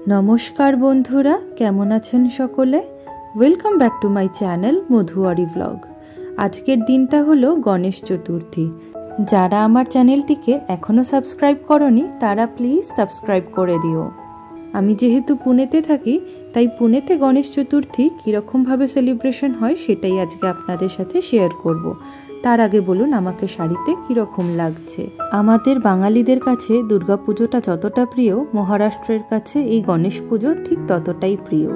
नमस्कार बंधुरा केमन आछेन सकले। Welcome back to my channel Madhuari vlog. आजकेर दिनटा हलो गणेश चतुर्थी। जारा आमार चैनलटिके एखोनो सबस्क्राइब करोनी तारा प्लिज सबस्क्राइब करे दिओ। आमी जेहेतु पुनेते थाकी ताई पुनेते गणेश चतुर्थी किरकम भावे सेलिब्रेशन हय सेटाई आजके आपनादेर साथे शेयर करब। तार आगे बोलुन आमाके शाड़ीते किरकम लागछे। आमादेर बांगालीदेर काछे दुर्गा पुजोटा जतटा प्रिय महाराष्ट्रेर काछे एई गणेश पुजो ठीक ततटाई प्रिय।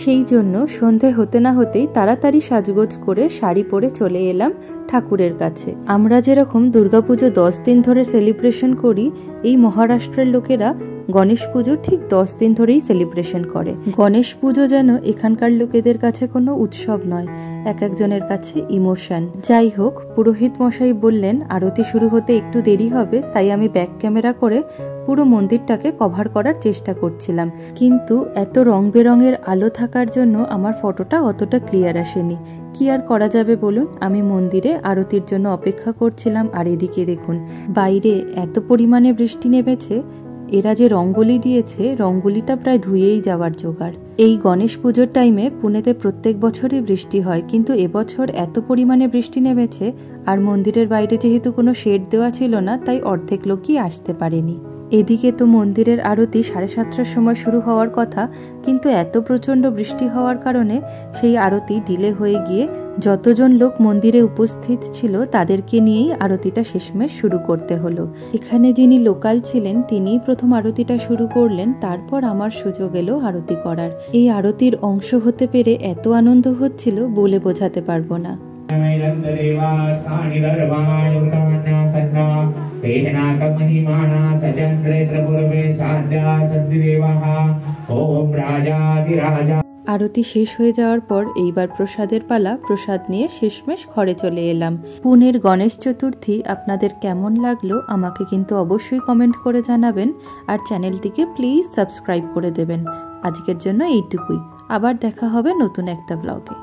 सेई जोन्नो सन्धे होते ना होतेई ताड़ाताड़ी साजगोज करे शाड़ी परे चले एलाम ठाकुरेर काछे। आमरा जेरकम दुर्गा पुजो 10 दिन धरे सेलिब्रेशन करी एई महाराष्ट्रेर लोकेरा गणेश पुजो ठीक 10 दिन धरेई सेलिब्रेशन करे। गणेश पुजो जेन एखानकार लोकेदेर काछे कोनो उत्सव नय, एक एकजनेर काछे इमोशन। जाई होक, पुरोहित मशाई बोललेन आरती शुरू होते एकटू देरी होबे, ताई आमी बैक कैमेरा करे पुरो मंदिरटाके कभार करार चेष्टा करछिलाम, किन्तु एत रंग बेरंगेर आलो थाकार जोन्नो आमार फटोटा अतटा क्लियार आसेनी। कि आर करा जाबे बोलुन, आमी मंदिरे आरतिर जोन्नो अपेक्षा करछिलाम। आर एदिके देखुन बाइरे एत परिमाणे बृष्टि नेमेছে, एरा जे रंगोली दिएছে रंगोलिटा प्राय धुয়েই যাওয়ার জোগাড়। এই গণেশ পুজোর টাইমে পুনেতে প্রত্যেক বছরই বৃষ্টি হয়, কিন্তু এবছর এত পরিমাণে বৃষ্টি নেমেছে আর মন্দিরের বাইরে যেহেতু কোনো শেড দেওয়া ছিল না তাই অর্ধেক লোকই আসতে পারেনি। এদিকে তো মন্দিরের আরতি 7:30টার সময় শুরু হওয়ার কথা, কিন্তু এত প্রচণ্ড বৃষ্টি হওয়ার কারণে সেই আরতি ডিলে হয়ে গিয়ে যতজন লোক মন্দিরে উপস্থিত ছিল তাদেরকে নিয়েই আরতিটা শেষমেশ শুরু করতে হলো। এখানে যিনি লোকাল ছিলেন তিনিই প্রথম আরতিটা শুরু করলেন, তারপর আমার সুযোগ এলো আরতি করার। এই আরতির অংশ হতে পেরে এত আনন্দ হচ্ছিল বলে বোঝাতে পারবো না। আরতি শেষ হয়ে যাওয়ার পর এইবার প্রসাদের পালা। প্রসাদ নিয়ে শেষমেশ ঘরে চলে এলাম। পুনের গণেশ চতুর্থী আপনাদের কেমন লাগলো আমাকে কিন্তু অবশ্যই কমেন্ট করে জানাবেন, আর চ্যানেলটিকে প্লিজ সাবস্ক্রাইব করে দেবেন। আজকের জন্য এইটুকুই, আবার দেখা হবে নতুন একটা ব্লগে।